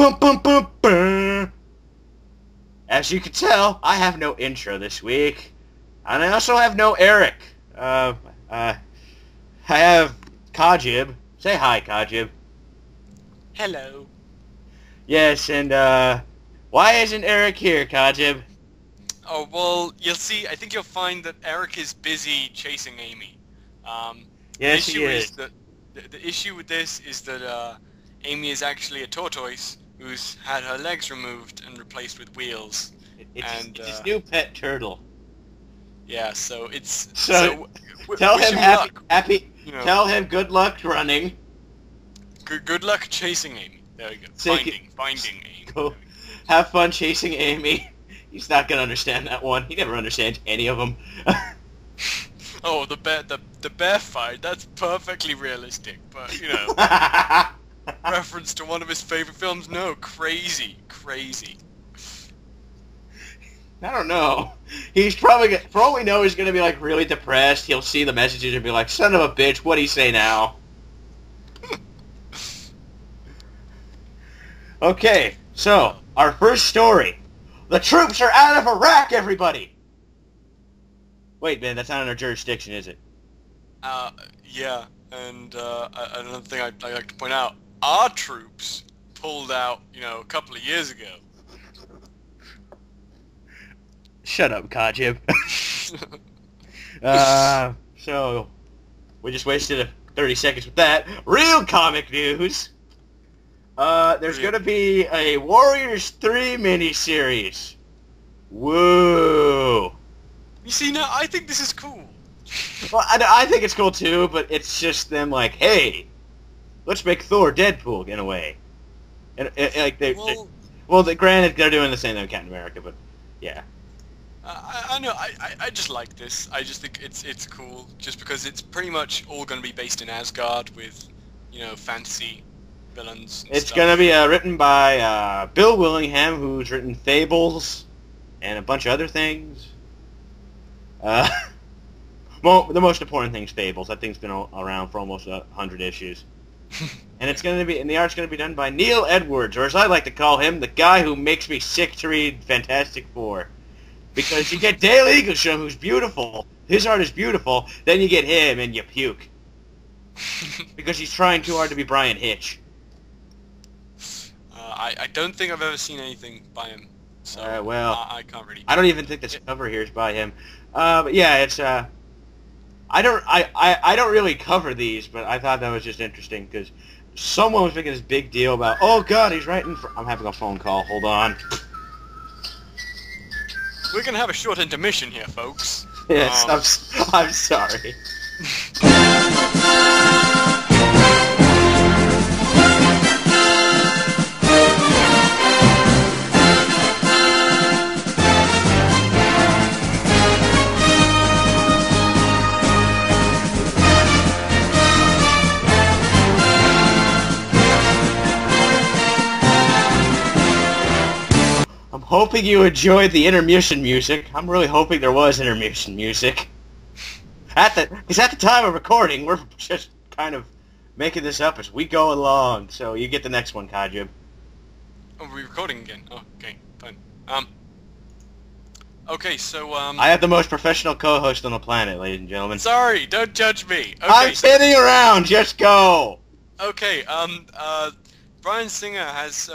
Boom, boom, boom, boom. As you can tell, I have no intro this week. And I also have no Eric. I have Kojib. Say hi, Kojib. Hello. Yes, and, why isn't Eric here, Kojib? Oh, well, you'll see, I think you'll find that Eric is busy chasing Amy. Yes, the he issue is. that the issue with this is that, Amy is actually a tortoise who's had her legs removed and replaced with wheels. It's his new pet turtle. Yeah, so it's... So tell him you know, tell him good luck running. Good luck chasing Amy. There we go. Finding Amy. Go have fun chasing Amy. He's not gonna understand that one. He never understands any of them. Oh, the bear fight, that's perfectly realistic, but, you know, reference to one of his favorite films, no, crazy. I don't know. He's probably, for all we know, he's gonna be, like, really depressed. He'll see the messages and be like, son of a bitch, what'd he say now? Okay, so, our first story. The troops are out of Iraq, everybody! Wait, man, that's not in our jurisdiction, is it? Yeah, and, another thing I'd like to point out, our troops pulled out, you know, a couple of years ago. Shut up, Kojib. So, we just wasted 30 seconds with that. Real comic news! There's gonna be a Warriors 3 miniseries. Woo! You see, now, I think this is cool. Well, I think it's cool too, but it's just them like, hey, let's make Thor Deadpool in a way. And like granted, they're doing the same thing with Captain America, but yeah. I know. I just like this. I just think it's cool, just because it's pretty much all going to be based in Asgard with, you know, fantasy villains. And It's stuff. gonna be written by Bill Willingham, who's written Fables and a bunch of other things. Well, the most important thing's Fables. That thing's been around for almost 100 issues. And the art's gonna be done by Neil Edwards, or as I like to call him, the guy who makes me sick to read Fantastic Four. Because you get Dale Eaglesham, who's beautiful. His art is beautiful. Then you get him, and you puke. Because he's trying too hard to be Brian Hitch. I don't think I've ever seen anything by him. So well, I can't really. I don't even think this cover here is by him. But yeah, it's I don't really cover these, but I thought that was just interesting because someone was making this big deal about, oh god, he's writing for... I'm having a phone call. Hold on. We're gonna have a short intermission here, folks. Yes, I'm sorry. Hoping you enjoyed the intermission music. I'm really hoping there was intermission music. Because at the time of recording, we're just kind of making this up as we go along. So you get the next one, Kojib. Oh, we're recording again. Oh, okay, fine. Okay, so, I have the most professional co-host on the planet, ladies and gentlemen. Sorry, don't judge me. Okay, I'm kidding around. Just go. Okay, Bryan Singer has,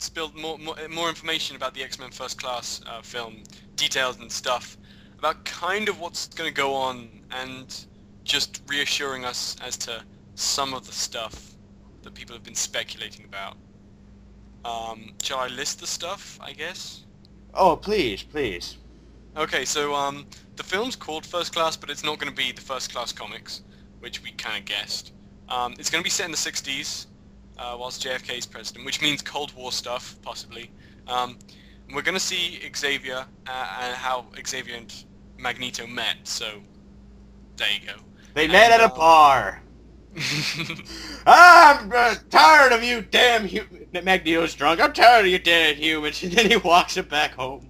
spilled more information about the X-Men First Class film, details and stuff, about kind of what's going to go on, and just reassuring us as to some of the stuff that people have been speculating about. Shall I list the stuff, I guess? Oh, please, please. Okay, so the film's called First Class, but it's not going to be the First Class comics, which we kind of guessed. It's going to be set in the 60s. Whilst JFK is president, which means Cold War stuff, possibly. We're going to see Xavier, and how Xavier and Magneto met, so there you go. They met at a bar. I'm tired of you damn Magneto's drunk. I'm tired of you damn humans. And then he walks it back home.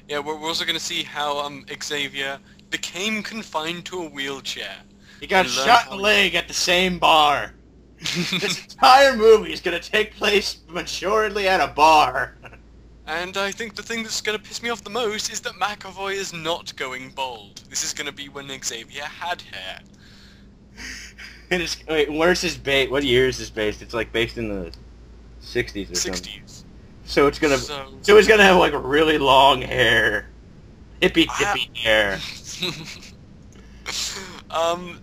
Yeah, we're also going to see how Xavier became confined to a wheelchair. He got shot in the leg at the same bar. This entire movie is going to take place majorly at a bar. And I think the thing that's going to piss me off the most is that McAvoy is not going bald. This is going to be when Xavier had hair. Wait, where's his base? What year is this based? It's like based in the 60s or something. 60s. So it's gonna. So he's gonna have like really long hair, hippy dippy hair, and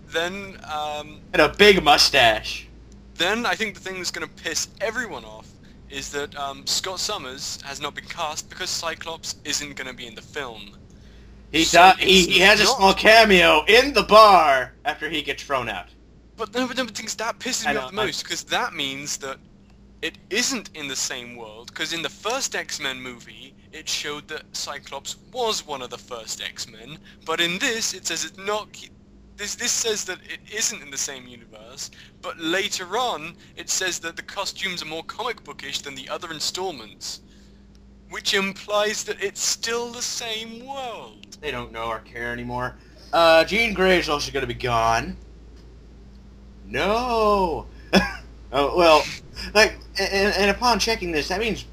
a big mustache. Then I think the thing that's gonna piss everyone off is that Scott Summers has not been cast because Cyclops isn't gonna be in the film. He has a small cameo in the bar after he gets thrown out. But no, that pisses me off the most, because that means that it isn't in the same world, because in the first X-Men movie, it showed that Cyclops was one of the first X-Men, but in this, it says it's not... This says that it isn't in the same universe, but later on, it says that the costumes are more comic bookish than the other installments, which implies that it's still the same world. They don't know or care anymore. Jean Grey's also going to be gone. No! Oh, well, like, and upon checking this, that means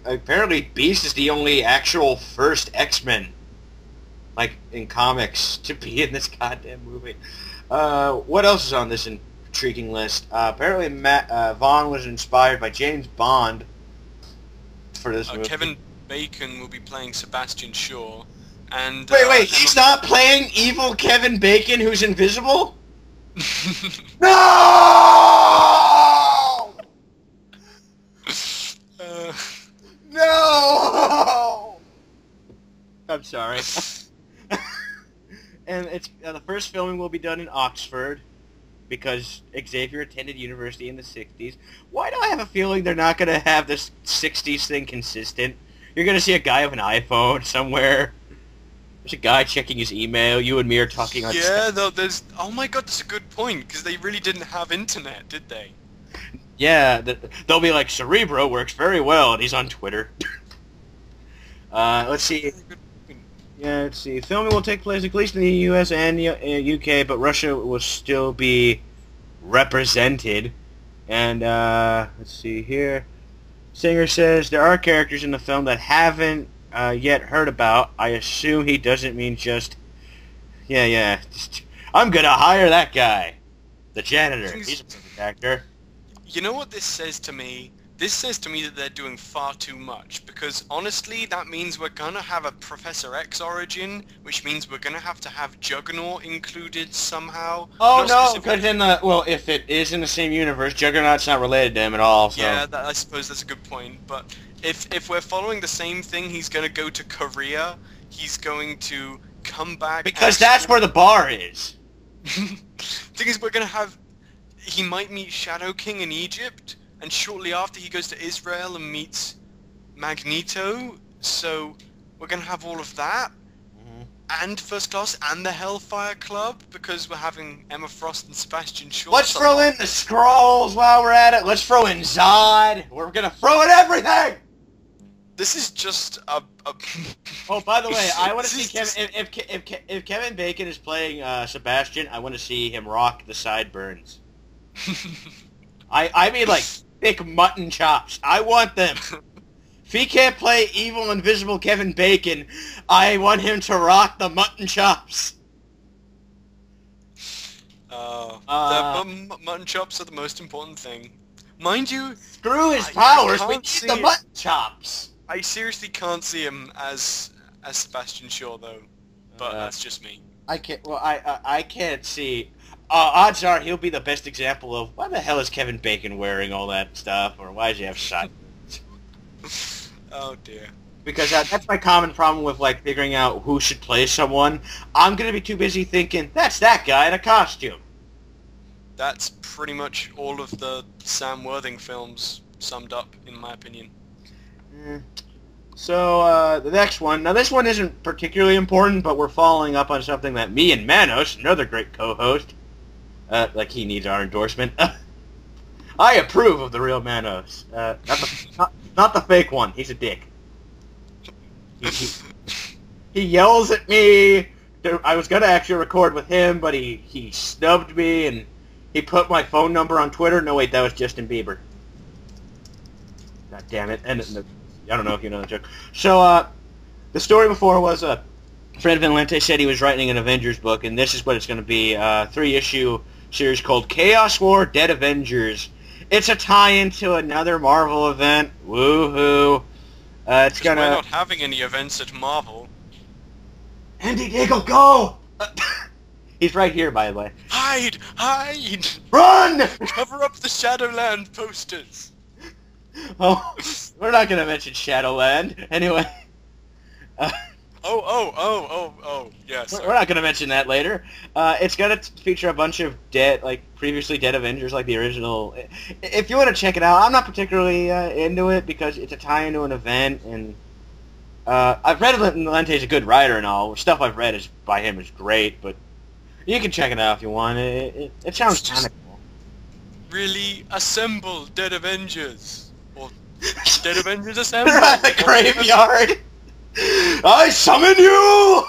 apparently Beast is the only actual first X-Men, like, in comics, to be in this goddamn movie. What else is on this intriguing list? Apparently Vaughn was inspired by James Bond for this movie. Kevin Bacon will be playing Sebastian Shaw, and... Wait, he's not playing evil Kevin Bacon who's invisible? No! No! I'm sorry. And it's the first filming will be done in Oxford because Xavier attended university in the 60s. Why do I have a feeling they're not going to have this 60s thing consistent? You're going to see a guy with an iPhone somewhere. There's a guy checking his email. You and me are talking on... Yeah, though, there's... Oh my god, that's a good point, because they really didn't have internet, did they? Yeah, they'll be like, Cerebro works very well, and he's on Twitter. Let's see. Yeah, let's see. Filming will take place at least in the U.S. and UK, but Russia will still be represented. And, let's see here. Singer says, there are characters in the film that haven't yet heard about. I assume he doesn't mean just... Yeah. I'm gonna hire that guy. The janitor. He's a perfect actor. You know what this says to me? This says to me that they're doing far too much, because honestly that means we're gonna have a Professor X origin, which means we're gonna have to have Juggernaut included somehow. Oh no, because if it is in the same universe, Juggernaut's not related to him at all, so... Yeah, I suppose that's a good point, but if we're following the same thing, he's gonna go to Korea, he's going to come back... Because that's where the bar is! Thing is, we're gonna have... He might meet Shadow King in Egypt, and shortly after he goes to Israel and meets Magneto, so we're gonna have all of that, and First Class, and the Hellfire Club, because we're having Emma Frost and Sebastian Shaw. Let's throw in the Skrulls while we're at it, let's throw in Zod, we're gonna throw in everything! This is just a... Oh, by the way, I want to see Kevin... If Kevin Bacon is playing Sebastian, I want to see him rock the sideburns. I mean, like, thick mutton chops. I want them. If he can't play evil, invisible Kevin Bacon, I want him to rock the mutton chops. Mutton chops are the most important thing. Mind you... Screw his powers, we need the mutton chops. I seriously can't see him as Sebastian Shaw, though. But that's just me. I can't... Well, I can't see... odds are he'll be the best example of why the hell is Kevin Bacon wearing all that stuff, or why does he have sideburns? Oh dear. Because that's my common problem with, like, figuring out who should play someone. I'm gonna be too busy thinking, that's that guy in a costume. That's pretty much all of the Sam Worthing films summed up, in my opinion. So, the next one. Now, this one isn't particularly important, but we're following up on something that me and Manos, another great co-host, like he needs our endorsement. I approve of the real Manos. Not the fake one. He's a dick. He yells at me. I was gonna actually record with him, but he snubbed me, and He put my phone number on Twitter. No, wait, that was Justin Bieber. God damn it. And I don't know if you know the joke. So, the story before was, Fred Van Lente said he was writing an Avengers book, and this is what it's going to be. 3-issue series called Chaos War Dead Avengers. It's a tie-in to another Marvel event. Woohoo. It's gonna... We're not having any events at Marvel. Andy Diggle, go! He's right here, by the way. Hide! Hide! Run! Cover up the Shadowland posters! Oh, we're not going to mention Shadowland. Anyway. Yes. We're not going to mention that later. It's going to feature a bunch of previously dead Avengers, like the original. If you want to check it out, I'm not particularly into it because it's a tie into an event, and I've read Lente's a good writer and all. Stuff I've read by him is great, but you can check it out if you want. It sounds kind of cool. Really assemble Dead Avengers. Or Dead Avengers assemble. They're at the graveyard. I summon you!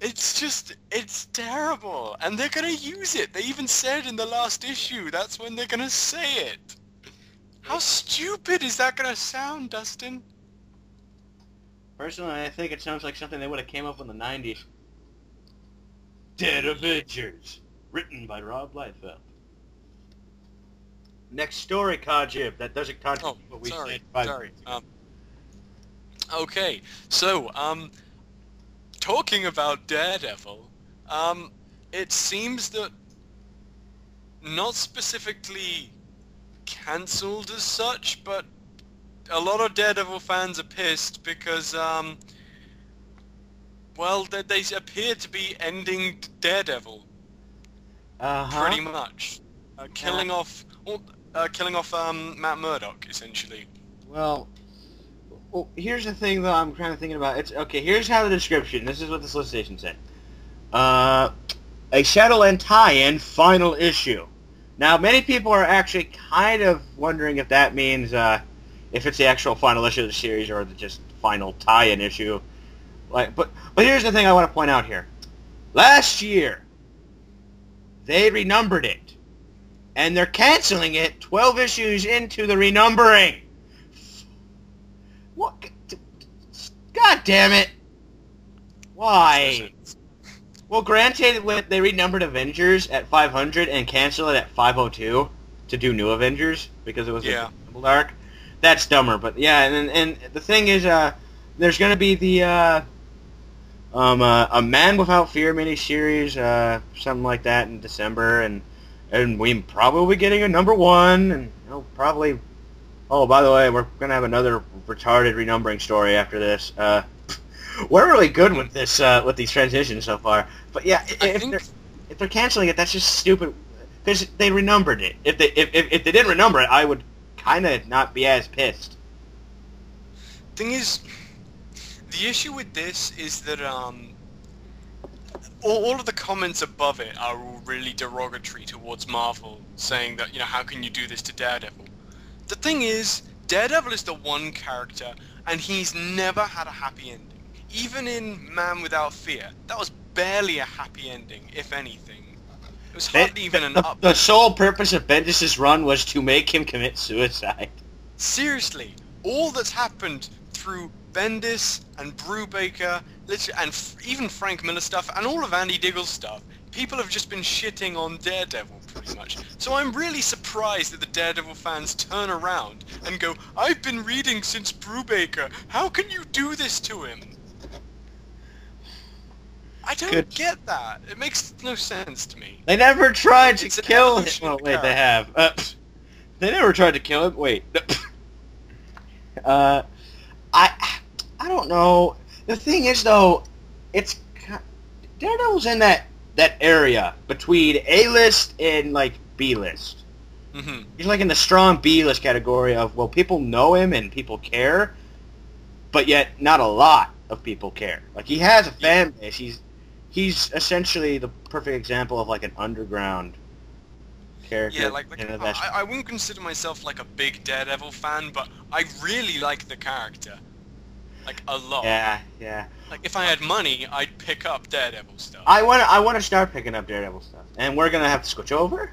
It's terrible. And they're gonna use it. They even said in the last issue, that's when they're gonna say it. How stupid is that gonna sound, Dustin? Personally, I think it sounds like something they would have came up in the 90s. Dead Avengers. Written by Rob Liefeld. Next story, Kojib. That doesn't contradict what we said 5 minutes ago. Okay, so, talking about Daredevil, it seems that not specifically cancelled as such, but a lot of Daredevil fans are pissed because, well, they appear to be ending Daredevil. Pretty much. Killing off Matt Murdock, essentially. Well, here's the thing that I'm kind of thinking about. It's okay. Here's how the description. This is what the solicitation said. A Shadowland tie-in final issue. Now, many people are actually kind of wondering if that means if it's the actual final issue of the series or the just final tie-in issue. But here's the thing I want to point out here. Last year, they renumbered it, and they're canceling it 12 issues into the renumbering. What? God damn it! Why? Well, granted, they renumbered Avengers at 500 and canceled it at 502 to do New Avengers because it was a double arc. That's dumber, but yeah. And the thing is, there's going to be the A Man Without Fear miniseries, something like that in December, and we probably will be getting a #1, and probably. Oh, by the way, we're gonna have another retarded renumbering story after this. We're really good with this, with these transitions so far. But yeah, if they're canceling it, that's just stupid. Because they renumbered it. If they didn't renumber it, I would kind of not be as pissed. Thing is, the issue with this is that all of the comments above it are all really derogatory towards Marvel, saying that how can you do this to Daredevil? The thing is, Daredevil is the one character, and he's never had a happy ending. Even in Man Without Fear, that was barely a happy ending, if anything. It was hardly even an up. The sole purpose of Bendis' run was to make him commit suicide. Seriously, all that's happened through Bendis and Brubaker, and even Frank Miller stuff, and all of Andy Diggle's stuff, people have just been shitting on Daredevil, pretty much. So I'm really surprised that the Daredevil fans turn around and go, I've been reading since Brubaker, how can you do this to him? I don't get that. It makes no sense to me. They never tried to kill him. Well, wait, they have. They never tried to kill him. Wait. I don't know. The thing is, though, Daredevil's in that area between A-list and, B-list. Mm-hmm. He's, in the strong B-list category of, well, people know him and people care, but yet not a lot of people care. He has a fan base. He's essentially the perfect example of, an underground character. Yeah, I wouldn't consider myself, a big Daredevil fan, but I really like the character. A lot. Yeah. If I had money, I'd pick up Daredevil stuff. I want to start picking up Daredevil stuff. And we're going to have to switch over?